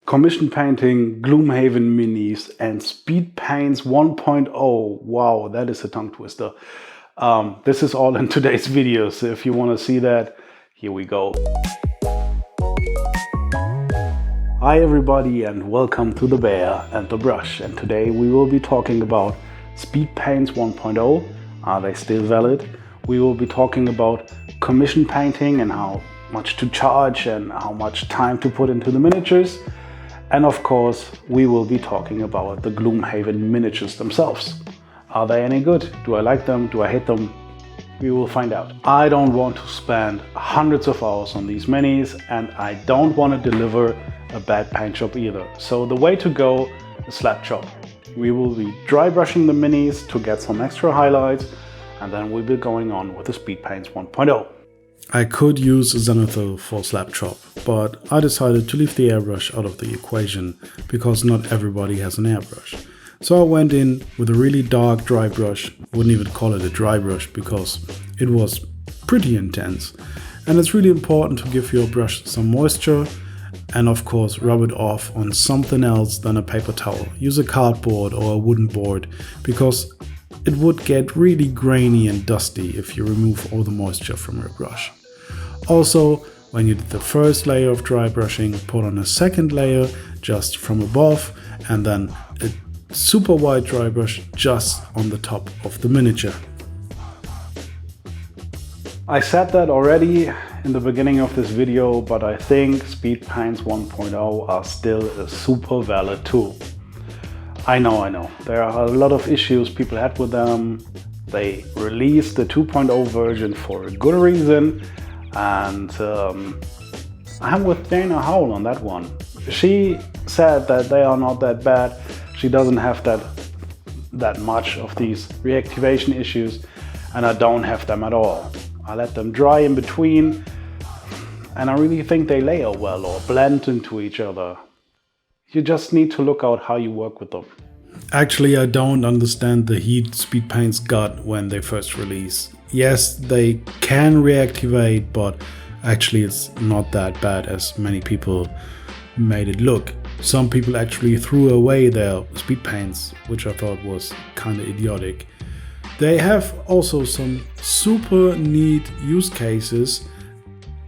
Commission painting, Gloomhaven minis, and speed paints 1.0. Wow, that is a tongue twister. This is all in today's video, so if you want to see that, here we go. Hi everybody and welcome to The Bear and the Brush, and today we will be talking about speed paints 1.0. Are they still valid? We will be talking about commission painting and how much to charge and how much time to put into the miniatures. And of course, we will be talking about the Gloomhaven miniatures themselves. Are they any good? Do I like them? Do I hate them? We will find out. I don't want to spend hundreds of hours on these minis, and I don't want to deliver a bad paint job either. So the way to go is slap chop. We will be dry brushing the minis to get some extra highlights, and then we'll be going on with the speed paints 1.0. I could use a zenithal for slap chop, but I decided to leave the airbrush out of the equation because not everybody has an airbrush. So I went in with a really dark dry brush, wouldn't even call it a dry brush because it was pretty intense. And it's really important to give your brush some moisture and of course rub it off on something else than a paper towel. Use a cardboard or a wooden board because it would get really grainy and dusty if you remove all the moisture from your brush. Also, when you did the first layer of dry brushing, put on a second layer just from above and then a super white dry brush just on the top of the miniature. I said that already in the beginning of this video, but I think speed paints 1.0 are still a super valid tool. I know, there are a lot of issues people had with them. They released the 2.0 version for a good reason, and I'm with Dana Howell on that one. She said that they are not that bad. She doesn't have that much of these reactivation issues, and I don't have them at all. I let them dry in between, and I really think they layer well or blend into each other. You just need to look out how you work with them. Actually, I don't understand the heat speed paints got when they first released. Yes, they can reactivate, but actually it's not that bad as many people made it look. Some people actually threw away their speed paints, which I thought was kind of idiotic. They have also some super neat use cases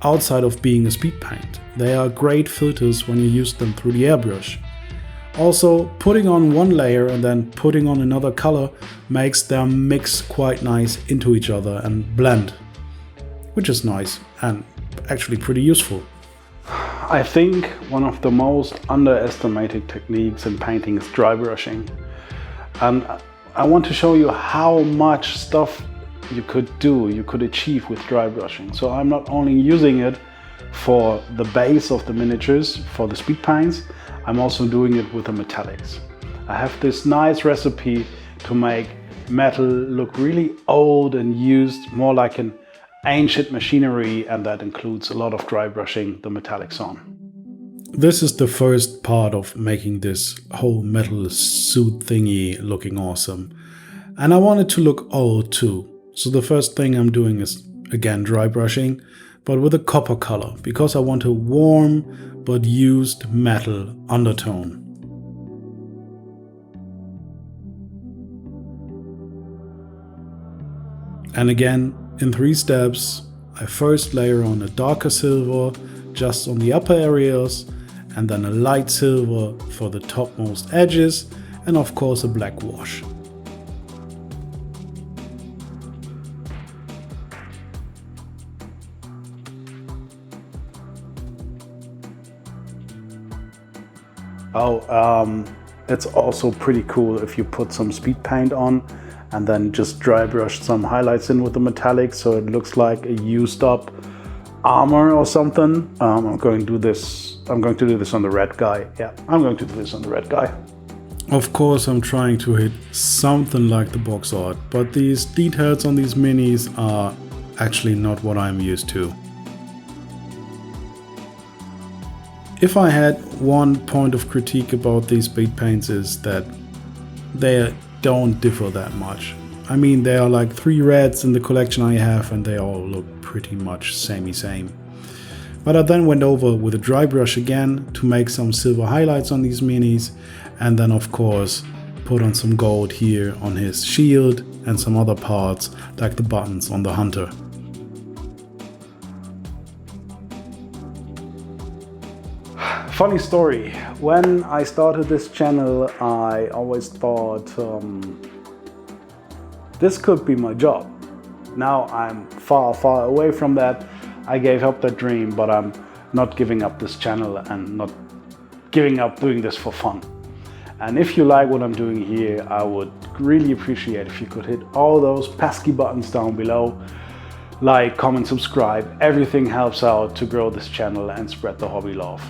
outside of being a speed paint. They are great filters when you use them through the airbrush. Also, putting on one layer and then putting on another color makes them mix quite nice into each other and blend, which is nice and actually pretty useful. I think one of the most underestimated techniques in painting is dry brushing. And I want to show you how much stuff you could achieve with dry brushing. So I'm not only using it for the base of the miniatures, for the speed paints, I'm also doing it with the metallics. I have this nice recipe to make metal look really old and used, more like an ancient machinery, and that includes a lot of dry brushing the metallics on. This is the first part of making this whole metal suit thingy looking awesome. And I want it to look old too. So the first thing I'm doing is again dry brushing, but with a copper color, because I want a warm but used metal undertone. And again, in 3 steps, I first layer on a darker silver just on the upper areas, and then a light silver for the topmost edges, and of course a black wash. It's also pretty cool if you put some speed paint on and then just dry brush some highlights in with the metallic so it looks like a used up armor or something. I'm going to do this on the red guy. Yeah, I'm going to do this on the red guy. Of course I'm trying to hit something like the box art, but these details on these minis are actually not what I'm used to. If I had one point of critique about these speed paints is that they don't differ that much. I mean, there are like 3 reds in the collection I have and they all look pretty much samey same. But I then went over with a dry brush again to make some silver highlights on these minis, and then of course put on some gold here on his shield and some other parts like the buttons on the hunter. Funny story, when I started this channel I always thought this could be my job. Now I'm far away from that. I gave up that dream, but I'm not giving up this channel and not giving up doing this for fun. And if you like what I'm doing here, I would really appreciate if you could hit all those pesky buttons down below. Like, comment, subscribe, everything helps out to grow this channel and spread the hobby love.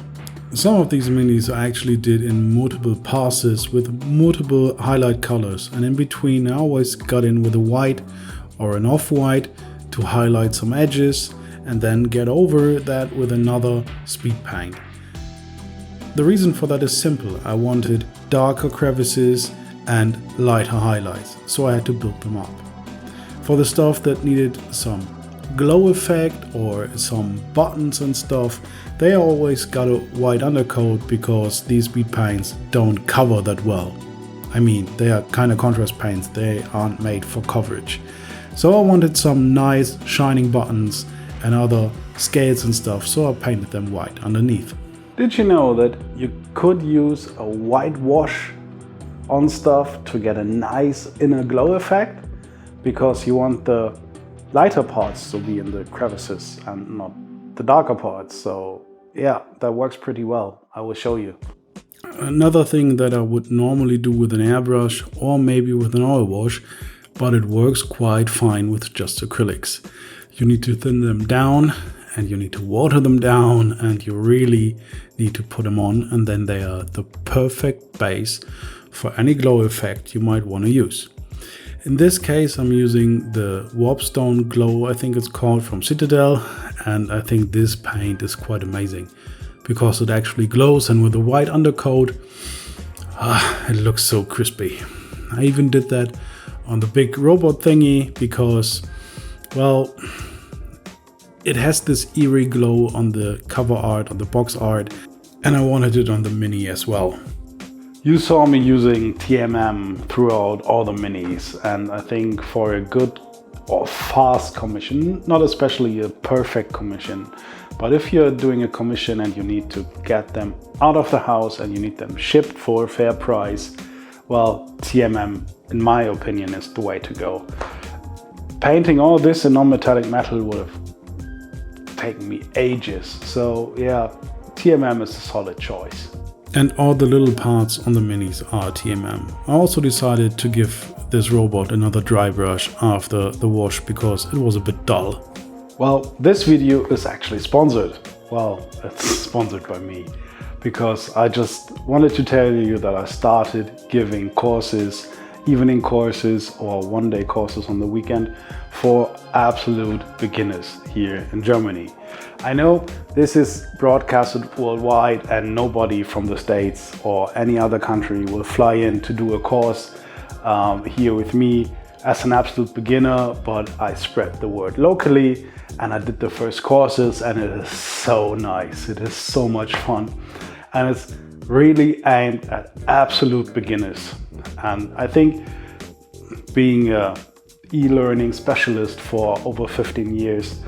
Some of these minis I actually did in multiple passes with multiple highlight colors, and in between I always got in with a white or an off-white to highlight some edges and then get over that with another speed paint. The reason for that is simple. I wanted darker crevices and lighter highlights, so I had to build them up. For the stuff that needed some glow effect or some buttons and stuff, they always got a white undercoat because these speed paints don't cover that well. I mean, they are kind of contrast paints, they aren't made for coverage. So I wanted some nice shining buttons and other scales and stuff, so I painted them white underneath. Did you know that you could use a white wash on stuff to get a nice inner glow effect? Because you want the lighter parts to be in the crevices and not the darker parts. So yeah, that works pretty well. I will show you. Another thing that I would normally do with an airbrush or maybe with an oil wash, but it works quite fine with just acrylics. You need to thin them down and you need to water them down and you really need to put them on, and then they are the perfect base for any glow effect you might want to use. In this case I'm using the Warpstone Glow, I think it's called, from Citadel, and I think this paint is quite amazing because it actually glows, and with the white undercoat it looks so crispy. I even did that on the big robot thingy because, well, it has this eerie glow on the cover art, on the box art, and I wanted it on the mini as well. You saw me using TMM throughout all the minis, and I think for a good or fast commission, not especially a perfect commission, but if you're doing a commission and you need to get them out of the house and you need them shipped for a fair price, well, TMM, in my opinion, is the way to go. Painting all this in non-metallic metal would have taken me ages, so yeah, TMM is a solid choice. And all the little parts on the minis are TMM. I also decided to give this robot another dry brush after the wash because it was a bit dull. Well, this video is actually sponsored. Well, it's sponsored by me, because I just wanted to tell you that I started giving courses, evening courses or one-day courses on the weekend for absolute beginners here in Germany. I know this is broadcasted worldwide and nobody from the States or any other country will fly in to do a course here with me as an absolute beginner, but I spread the word locally and I did the first courses, and it is so nice. It is so much fun, and it's really aimed at absolute beginners. And I think, being an e-learning specialist for over 15 years,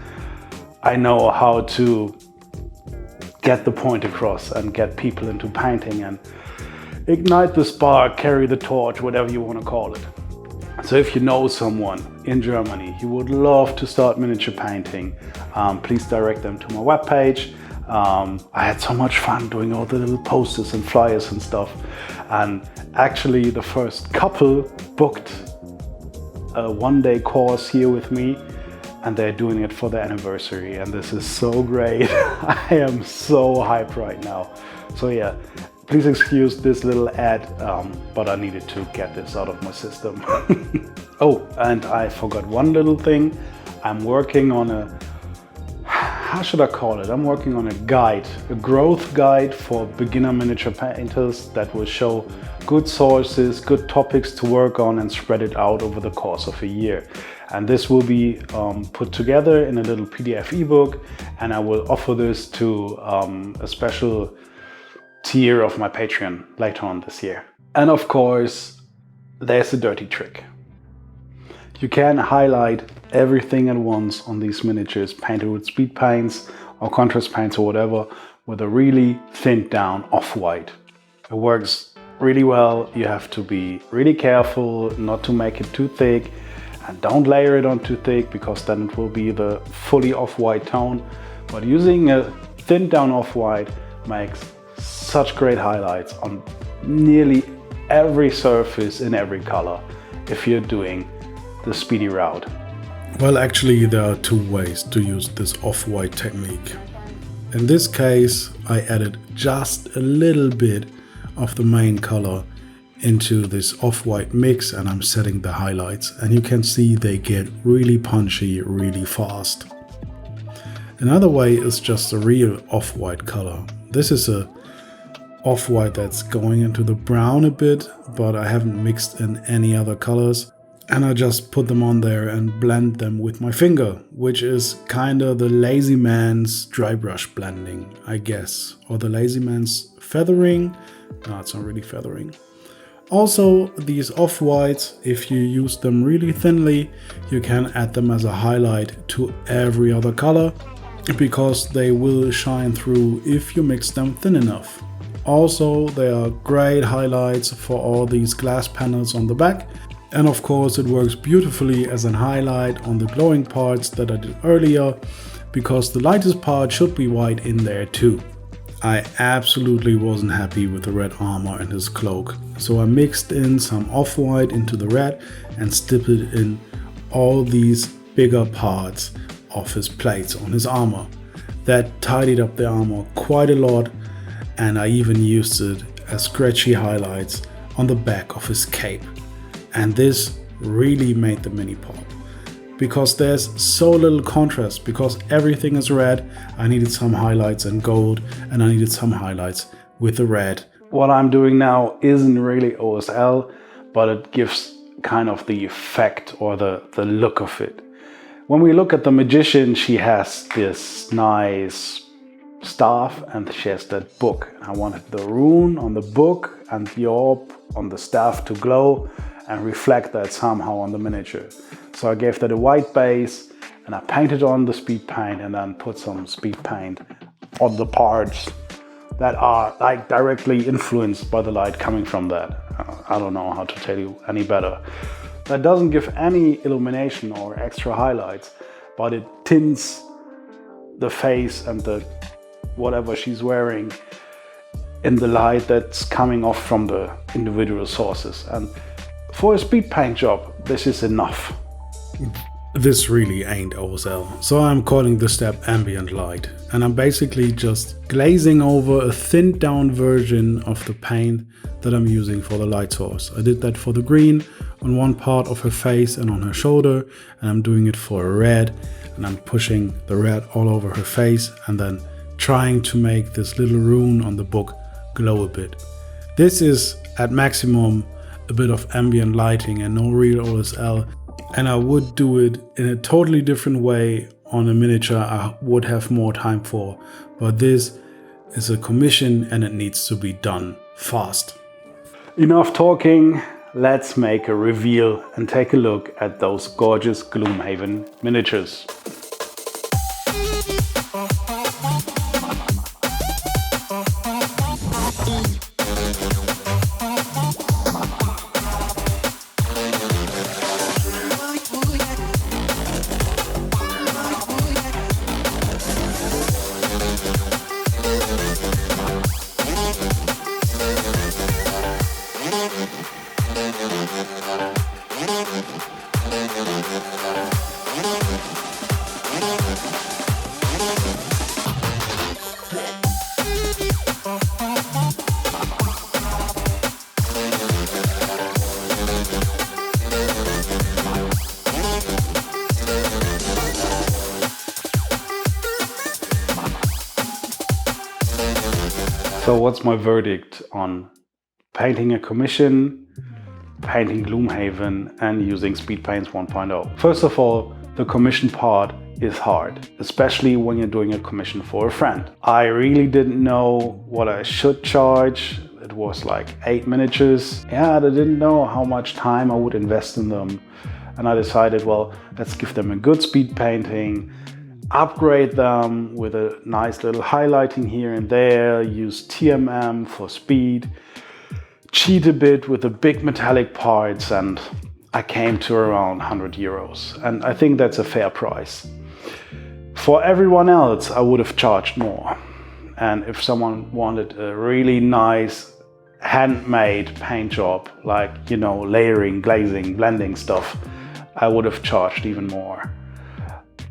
I know how to get the point across and get people into painting and ignite the spark, carry the torch, whatever you want to call it. So if you know someone in Germany who would love to start miniature painting, please direct them to my webpage. I had so much fun doing all the little posters and flyers and stuff. And actually the first couple booked a one-day course here with me, and they're doing it for their anniversary, and this is so great. I am so hyped right now. So yeah, please excuse this little ad, but I needed to get this out of my system. Oh, and I forgot one little thing. I'm working on a, how should I call it? I'm working on a guide, a growth guide for beginner miniature painters that will show good sources, good topics to work on and spread it out over the course of a year. And this will be put together in a little PDF ebook, and I will offer this to a special tier of my Patreon later on this year. And of course, there's a dirty trick. You can highlight everything at once on these miniatures painted with speed paints or contrast paints or whatever with a really thinned down off-white. It works really well. You have to be really careful not to make it too thick, and don't layer it on too thick because then it will be the fully off-white tone. But using a thinned down off-white makes such great highlights on nearly every surface in every color if you're doing the speedy route. Well, actually there are two ways to use this off-white technique. In this case, I added just a little bit of the main color into this off-white mix, and I'm setting the highlights, and you can see they get really punchy really fast. Another way is just a real off-white color. This is a off-white that's going into the brown a bit, but I haven't mixed in any other colors. And I just put them on there and blend them with my finger, which is kind of the lazy man's dry brush blending, I guess. Or the lazy man's feathering. No, it's not really feathering. Also, these off-whites, if you use them really thinly, you can add them as a highlight to every other color, because they will shine through if you mix them thin enough. Also, they are great highlights for all these glass panels on the back. And of course it works beautifully as a highlight on the glowing parts that I did earlier, because the lightest part should be white in there too. I absolutely wasn't happy with the red armor and his cloak, so I mixed in some off-white into the red and stippled in all these bigger parts of his plates on his armor. That tidied up the armor quite a lot, and I even used it as scratchy highlights on the back of his cape. And this really made the mini pop, because there's so little contrast, because everything is red. I needed some highlights in gold, and I needed some highlights with the red. What I'm doing now isn't really OSL, but it gives kind of the effect or the look of it. When we look at the magician, she has this nice staff and she has that book. I wanted the rune on the book and the orb on the staff to glow and reflect that somehow on the miniature. So I gave that a white base and I painted on the speed paint and then put some speed paint on the parts that are like directly influenced by the light coming from that. I don't know how to tell you any better. That doesn't give any illumination or extra highlights, but it tints the face and the whatever she's wearing in the light that's coming off from the individual sources. And for a speed paint job, this is enough. This really ain't OSL, so I'm calling this step Ambient Light, and I'm basically just glazing over a thinned down version of the paint that I'm using for the light source. I did that for the green on one part of her face and on her shoulder, and I'm doing it for a red, and I'm pushing the red all over her face and then trying to make this little rune on the book glow a bit. This is at maximum a bit of ambient lighting and no real OSL, and I would do it in a totally different way on a miniature I would have more time for, but this is a commission and it needs to be done fast. Enough talking, let's make a reveal and take a look at those gorgeous Gloomhaven miniatures. So what's my verdict on painting a commission painting Gloomhaven and using Speed Paints 1.0. First of all, the commission part is hard, especially when you're doing a commission for a friend. I really didn't know what I should charge. It was like 8 miniatures. Yeah, I didn't know how much time I would invest in them. And I decided, well, let's give them a good speed painting, upgrade them with a nice little highlighting here and there, use TMM for speed, cheat a bit with the big metallic parts, and I came to around 100 euros. And I think that's a fair price. For everyone else, I would have charged more. And if someone wanted a really nice handmade paint job, like, you know, layering, glazing, blending stuff, I would have charged even more.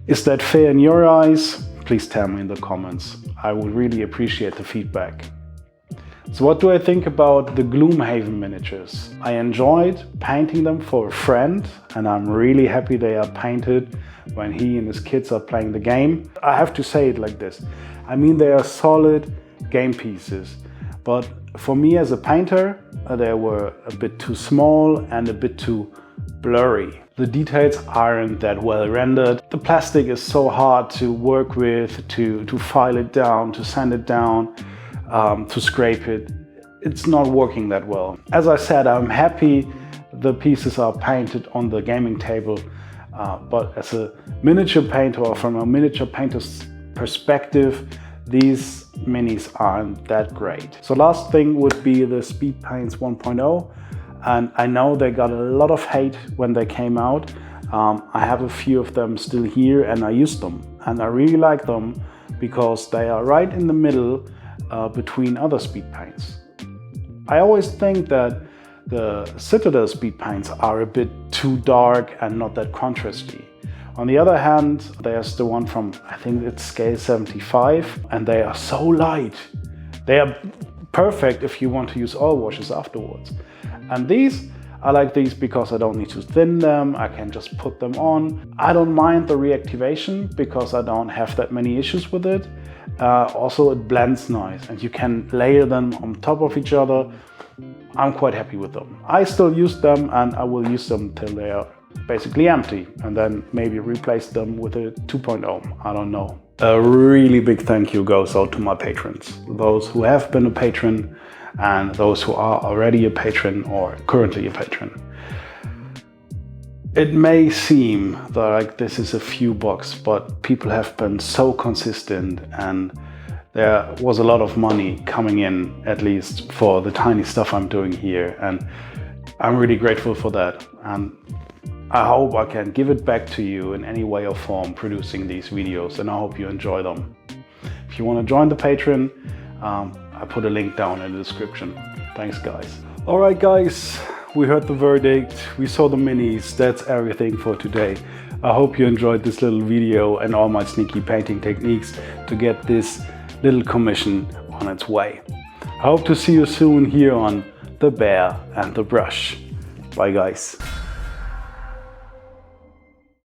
Is that fair in your eyes? Please tell me in the comments. I would really appreciate the feedback. So what do I think about the Gloomhaven miniatures? I enjoyed painting them for a friend, and I'm really happy they are painted when he and his kids are playing the game. I have to say it like this. I mean, they are solid game pieces, but for me as a painter, they were a bit too small and a bit too blurry. The details aren't that well rendered. The plastic is so hard to work with, to file it down, to sand it down, to scrape it. It's not working that well. As I said, I'm happy the pieces are painted on the gaming table, but as a miniature painter, or from a miniature painter's perspective, these minis aren't that great. So last thing would be the Speed Paints 1.0. And I know they got a lot of hate when they came out. I have a few of them still here and I use them. And I really like them because they are right in the middle between other speed paints. I always think that the Citadel speed paints are a bit too dark and not that contrasty. On the other hand, there's the one from, I think it's scale 75, and they are so light. They are perfect if you want to use oil washes afterwards. And these, I like these because I don't need to thin them, I can just put them on. I don't mind the reactivation because I don't have that many issues with it. Also, it blends nice and you can layer them on top of each other. I'm quite happy with them. I still use them and I will use them till they are basically empty, and then maybe replace them with a 2.0, I don't know. A really big thank you goes out to my patrons, those who have been a patron and those who are already a patron or currently a patron. It may seem like this is a few bucks, but people have been so consistent and there was a lot of money coming in, at least for the tiny stuff I'm doing here, and I'm really grateful for that. And I hope I can give it back to you in any way or form producing these videos, and I hope you enjoy them. If you want to join the Patreon, I put a link down in the description. Thanks guys. Alright guys, we heard the verdict, we saw the minis, that's everything for today. I hope you enjoyed this little video and all my sneaky painting techniques to get this little commission on its way. I hope to see you soon here on The Bear and the Brush. Bye guys.